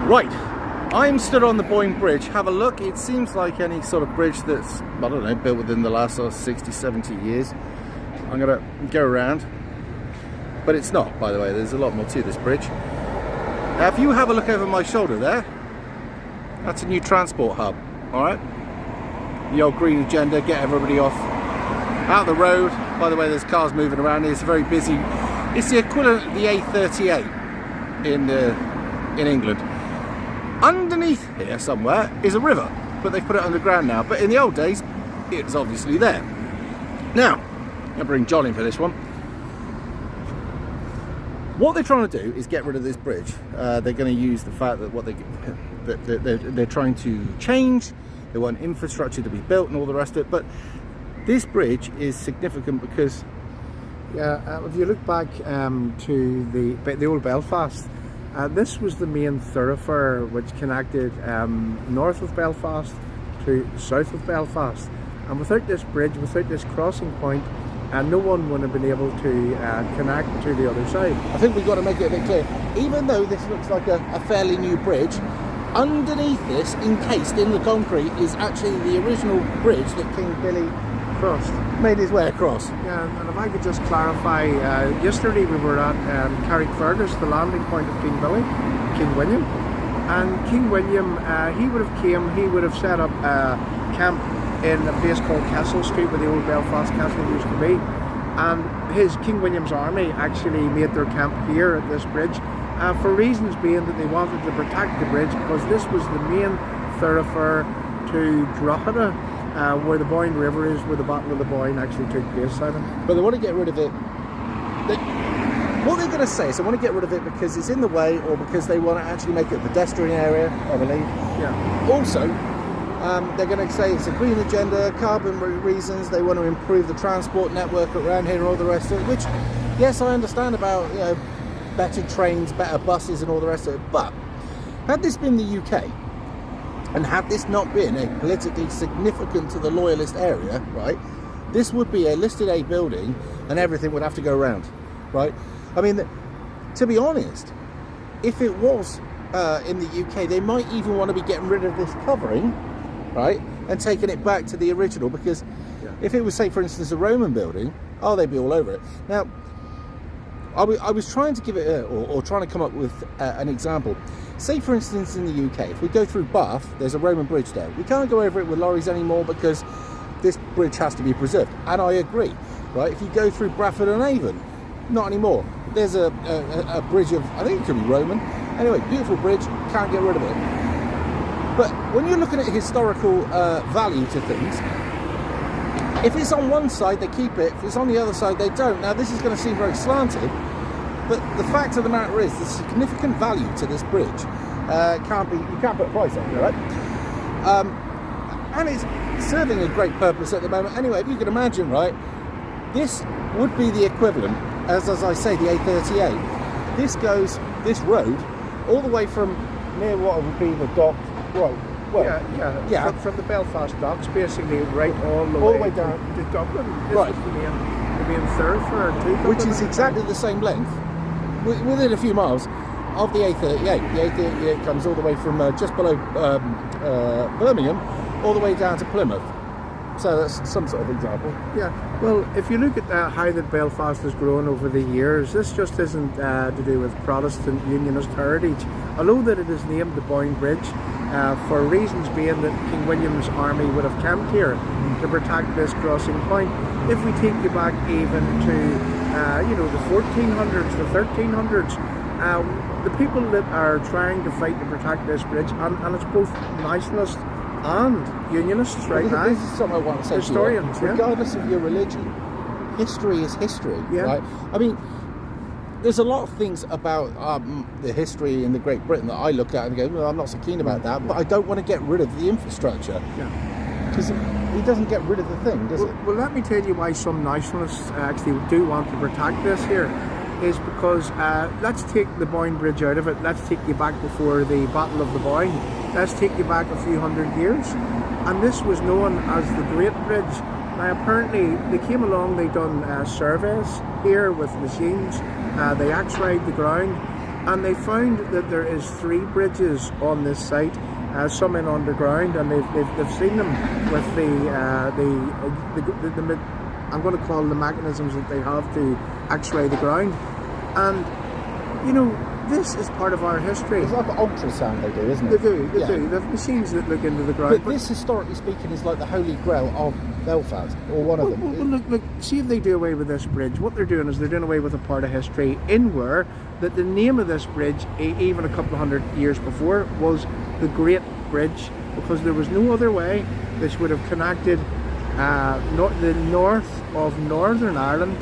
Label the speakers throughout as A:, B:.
A: Right, I'm stood on the Boyne Bridge. Have a look. It seems like any sort of bridge that's, I don't know, built within the last sort of 60, 70 years. I'm going to go around, but it's not, by the way. There's a lot more to this bridge. Now, if you have a look over my shoulder there, that's a new transport hub, all right? The old green agenda, get everybody off out the road. By the way, there's cars moving around here. It's very busy. It's the equivalent of the A38 in England. Underneath here somewhere is a river, but they've put it underground now. But in the old days, it was obviously there. Now, I'm going to bring John in for this one. What they're trying to do is get rid of this bridge. They're going to use the fact that they're trying to change. They want infrastructure to be built and all the rest of it. But this bridge is significant because,
B: if you look back to the old Belfast, this was the main thoroughfare which connected north of Belfast to south of Belfast. And without this bridge, without this crossing point, no one would have been able to connect to the other side.
A: I think we've got to make it a bit clear. Even though this looks like a fairly new bridge, underneath this, encased in the concrete, is actually the original bridge that King Billy made his way across.
B: Yeah, and if I could just clarify, yesterday we were at Carrickfergus, the landing point of King Billy, King William. And King William, he would have set up a camp in a place called Castle Street, where the old Belfast Castle used to be. And his King William's army actually made their camp here at this bridge, for reasons being that they wanted to protect the bridge, because this was the main thoroughfare to Drogheda, where the Boyne River is, where the Battle of the Boyne actually took place, Simon.
A: But they want to get rid of it. What they're going to say is they want to get rid of it because it's in the way, or because they want to actually make it a pedestrian area, I believe.
B: Yeah.
A: Also, they're going to say it's a green agenda, carbon reasons. They want to improve the transport network around here and all the rest of it. Which, yes, I understand about, better trains, better buses, and all the rest of it. But had this been the UK, and had this not been a politically significant to the loyalist area, right, this would be a listed A building and everything would have to go around, right? I mean, to be honest, if it was in the UK, they might even want to be getting rid of this covering, right, and taking it back to the original, because if it was, say, for instance, a Roman building, they'd be all over it. Now, I was trying to give it, or trying to come up with an example. Say, for instance, in the UK, if we go through Bath, there's a Roman bridge there. We can't go over it with lorries anymore because this bridge has to be preserved. And I agree, right? If you go through Bradford and Avon, not anymore. There's a bridge of, I think it could be Roman. Anyway, beautiful bridge, can't get rid of it. But when you're looking at historical value to things, if it's on one side, they keep it. If it's on the other side, they don't. Now, this is going to seem very slanted, but the fact of the matter is, there's significant value to this bridge. You can't put a price on it, right? And it's serving a great purpose at the moment. Anyway, if you can imagine, right, this would be the equivalent, as I say, the A38. This road, all the way from near what would be the dock, right? Well,
B: from the Belfast docks, basically, right all the way down to Dublin. This is the main thoroughfare to Dublin,
A: which is exactly the same length, within a few miles, of the A38. The A38 comes all the way from just below Birmingham, all the way down to Plymouth. So that's some sort of example.
B: Yeah, well, if you look at how that Belfast has grown over the years, this just isn't to do with Protestant Unionist heritage. Although that it is named the Boyne Bridge, for reasons being that King William's army would have camped here to protect this crossing point. If we take you back even to, the 1400s, the 1300s, the people that are trying to fight to protect this bridge, and it's both nationalists and unionists right now.
A: This is something I want to say.
B: Historians,
A: to you, regardless of your religion, history is history, right? I mean, there's a lot of things about the history in the Great Britain that I look at and go, well, I'm not so keen about that, but I don't want to get rid of the infrastructure. Because it doesn't get rid of the thing, does it?
B: Well, let me tell you why some nationalists actually do want to protect this here. Is because, let's take the Boyne Bridge out of it. Let's take you back before the Battle of the Boyne. Let's take you back a few hundred years. And this was known as the Great Bridge. Now, apparently, they came along, they done surveys here with machines. They x-rayed the ground, and they found that there is 3 bridges on this site, some in underground, and they've seen them with the I'm going to call them the mechanisms that they have to X-ray the ground, and you know, this is part of our history.
A: It's like an ultrasound they do, isn't it?
B: They do. They have machines that look into the ground.
A: But this, historically speaking, is like the holy grail of Belfast, or one of them.
B: Well, look, see if they do away with this bridge. What they're doing is they're doing away with a part of history in where that the name of this bridge, even a couple of hundred years before, was the Great Bridge, because there was no other way. This would have connected the north of Northern Ireland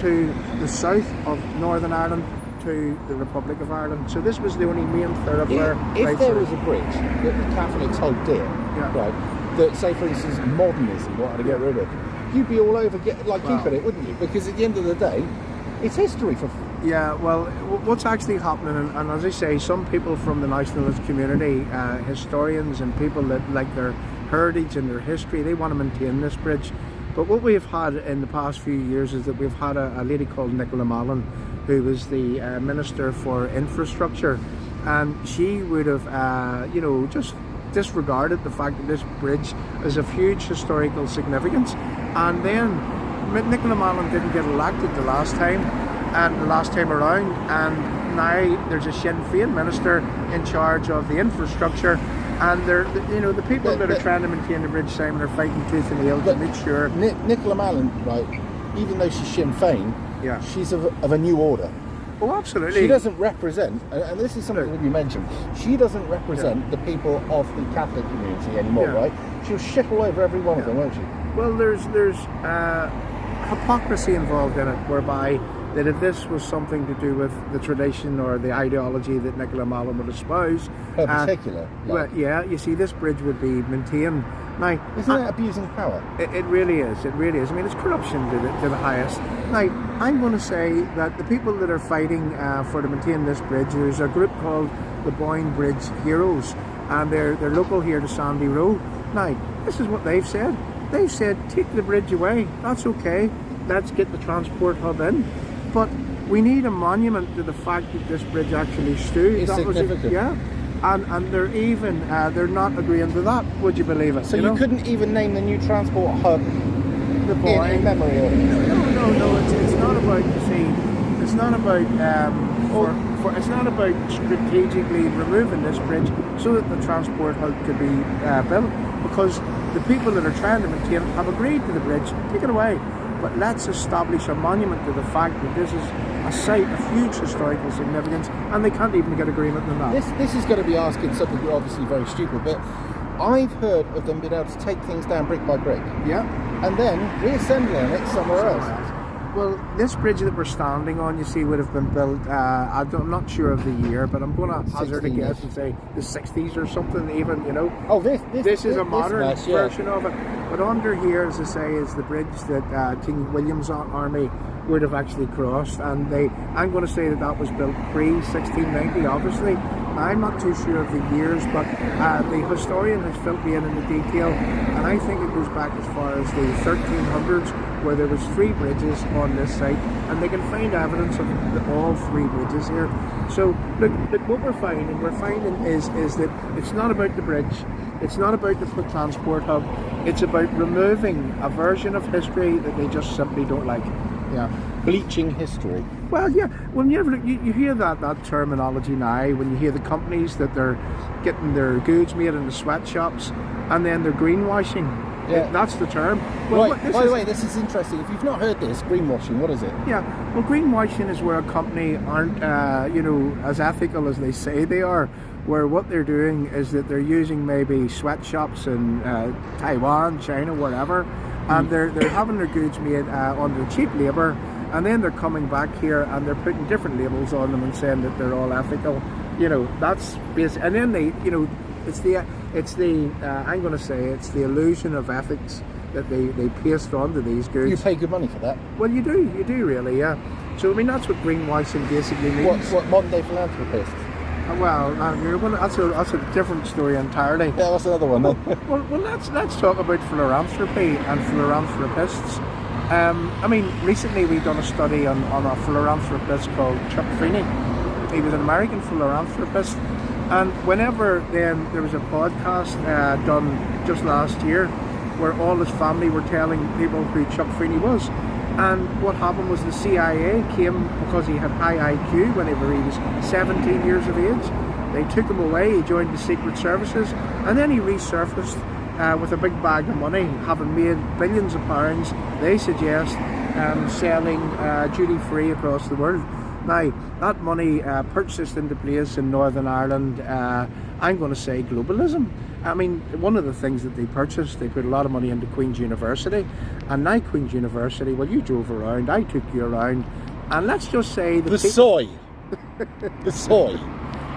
B: to the south of Northern Ireland to the Republic of Ireland. So this was the only main thoroughfare.
A: If there was a bridge that the Catholics hold dear, right, that, say for instance, modernism wanted to get rid of, you'd be all over keeping it, wouldn't you? Because at the end of the day, it's history for...
B: Yeah, well, what's actually happening, and as I say, some people from the nationalist community, historians and people that like their heritage and their history, they want to maintain this bridge. But what we've had in the past few years is that we've had a lady called Nicola Mallon, who was the Minister for Infrastructure, and she would have, just disregarded the fact that this bridge is of huge historical significance. And then Nicola Mallon didn't get elected the last time around, and now there's a Sinn Féin minister in charge of the infrastructure, and the people that are trying to maintain the bridge, Simon, are fighting tooth and nail to make sure.
A: Nicola Mallon, right, even though she's Sinn Féin, she's of a new order.
B: Oh, absolutely.
A: She doesn't represent, and this is something that you mentioned, she doesn't represent the people of the Catholic community anymore, right? She'll shit all over every one of them, won't she?
B: Well, there's hypocrisy involved in it, whereby that if this was something to do with the tradition or the ideology that Nicola Mallon would espouse,
A: her particular.
B: Well, yeah, you see, this bridge would be maintained. Now,
A: isn't that abusing power?
B: It really is. It really is. I mean, it's corruption to the highest. Now, I'm going to say that the people that are fighting to maintain this bridge, there's a group called the Boyne Bridge Heroes, and they're local here to Sandy Row. Now, this is what they've said. They've said, take the bridge away. That's okay. Let's get the transport hub in. But we need a monument to the fact that this bridge actually stood.
A: It's significant.
B: And they're even they're not agreeing to that. Would you believe it?
A: So you couldn't even name the new transport hub
B: the Boyne
A: in memory of it?
B: No. It's not about, you see. It's not about it's not about strategically removing this bridge so that the transport hub could be built, because the people that are trying to maintain it have agreed to the bridge. Take it away. But let's establish a monument to the fact that this is a site of huge historical significance, and they can't even get agreement on that.
A: This is going to be asking something obviously very stupid, but I've heard of them being able to take things down brick by brick.
B: Yeah.
A: And then reassembling it somewhere else.
B: Well, this bridge that we're standing on, you see, would have been built, I'm not sure of the year, but I'm going to hazard a guess and say the 60s or something even, you know.
A: Oh, this
B: is a modern version of it. But under here, as I say, is the bridge that King William's army would have actually crossed, and I'm going to say that was built pre-1690, obviously. I'm not too sure of the years, but the historian has filled me in the detail, and I think it goes back as far as the 1300s, where there was 3 bridges on this site, and they can find evidence of all 3 bridges here. So look what we're finding is that it's not about the bridge, it's not about the transport hub, it's about removing a version of history that they just simply don't like.
A: Yeah, bleaching history.
B: Well, yeah. When you hear that terminology now, when you hear the companies that they're getting their goods made in the sweatshops, and then they're greenwashing. Yeah, that's the term.
A: Well, right. By the way, this is interesting. If you've not heard this, greenwashing, what is it?
B: Yeah. Well, greenwashing is where a company aren't, as ethical as they say they are. Where what they're doing is that they're using maybe sweatshops in Taiwan, China, wherever. And they're having their goods made under cheap labour, and then they're coming back here and they're putting different labels on them and saying that they're all ethical. You know, that's basic. And then it's the I'm going to say it's the illusion of ethics that they paste onto these goods.
A: You pay good money for that.
B: Well, you do really, yeah. So I mean, that's what greenwashing basically means.
A: What modern day philanthropists?
B: Well, that's a different story entirely.
A: Yeah, that's another one then.
B: Well, let's talk about philanthropy and philanthropists. I mean, recently we've done a study on a philanthropist called Chuck Feeney, He was an American philanthropist. And whenever then there was a podcast done just last year where all his family were telling people who Chuck Feeney was. And what happened was the CIA came because he had high IQ whenever he was 17 years of age. They took him away, he joined the Secret Services, and then he resurfaced with a big bag of money, having made billions of pounds, they suggest, selling duty-free across the world. Now, that money purchased into place in Northern Ireland, I'm going to say globalism. I mean, one of the things that they purchased, they put a lot of money into Queen's University, and now Queen's University, well, you drove around, I took you around, and let's just say...
A: The soy. The soy.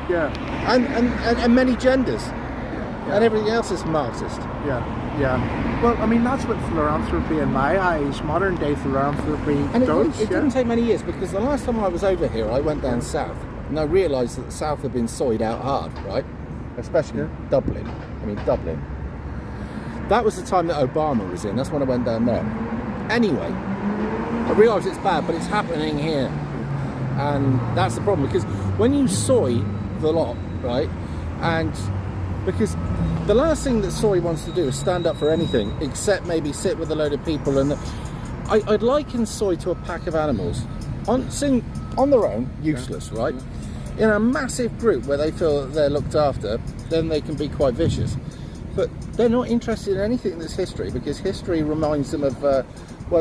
B: Yeah.
A: And many genders.
B: Yeah.
A: And everything else is Marxist.
B: Yeah. Well, I mean, that's what philanthropy in my eyes, modern day philanthropy
A: And
B: does.
A: it didn't take many years, because the last time I was over here, I went down south, and I realised that the south had been soyed out hard, right? Especially Dublin. I mean, Dublin. That was the time that Obama was in. That's when I went down there. Anyway, I realise it's bad, but it's happening here. And that's the problem, because when you soy the lot, right, and because the last thing that soy wants to do is stand up for anything except maybe sit with a load of people, and I'd liken soy to a pack of animals on their own, useless, right? In a massive group where they feel that they're looked after, then they can be quite vicious. But they're not interested in anything that's history, because history reminds them of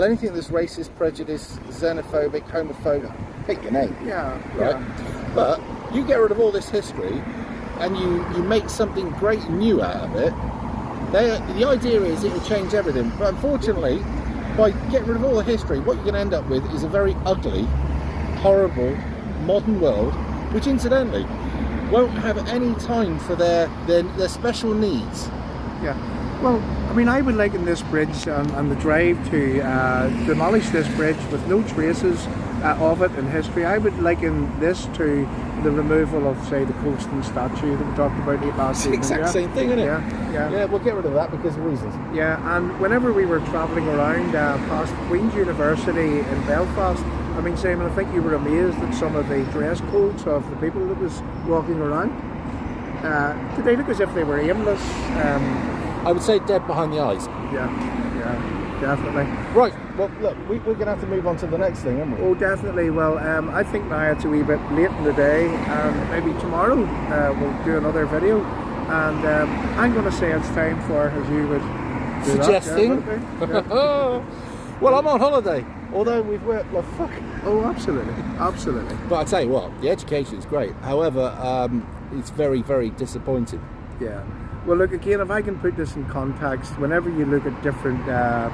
A: anything that's racist, prejudiced, xenophobic, homophobic. Pick your name.
B: Yeah.
A: Right.
B: Yeah.
A: But you get rid of all this history, and you make something great and new out of it. The idea is it will change everything. But unfortunately, by getting rid of all the history, what you're going to end up with is a very ugly, horrible, modern world, which incidentally won't have any time for their special needs.
B: Yeah. Well, I mean, I would liken this bridge and the drive to demolish this bridge with no traces of it in history. I would liken this to the removal of, say, the Colston statue that we talked about last evening.
A: It's the exact same thing, isn't it?
B: Yeah.
A: We'll get rid of that because of reasons.
B: Yeah, and whenever we were travelling around past Queen's University in Belfast, I mean, Simon, I think you were amazed at some of the dress codes of the people that was walking around. Did they look as if they were aimless?
A: I would say dead behind the eyes.
B: Yeah, definitely.
A: Right, well, look, we're going to have to move on to the next thing, aren't we?
B: Oh, definitely. Well, I think now it's a wee bit late in the day, and maybe tomorrow we'll do another video. And I'm going to say it's time for, as you would do
A: suggesting.
B: That, yeah.
A: Well, I'm on holiday, although we've worked like fuck.
B: Oh, absolutely. But
A: I tell you what, the education is great. However, it's very, very disappointing.
B: Yeah. Well, look, again, if I can put this in context, whenever you look at different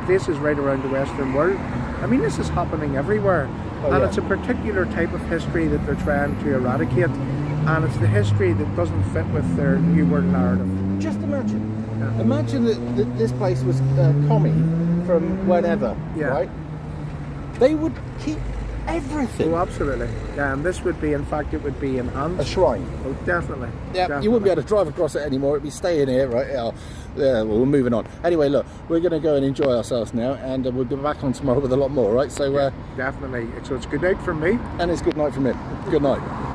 B: places right around the Western world, I mean, this is happening everywhere. It's a particular type of history that they're trying to eradicate, and it's the history that doesn't fit with their New World narrative.
A: Just imagine. Yeah. Imagine that this place was commie from whenever, right? They would keep everything.
B: Oh, absolutely. This would be, in fact, it would be enhanced.
A: A shrine.
B: Oh, definitely.
A: Yeah,
B: definitely.
A: You wouldn't be able to drive across it anymore. It'd be staying here, right? Yeah, well, we're moving on. Anyway, look, we're going to go and enjoy ourselves now, and we'll be back on tomorrow with a lot more, right? So,
B: definitely. So it's good night from me.
A: And it's good night from him. Good night.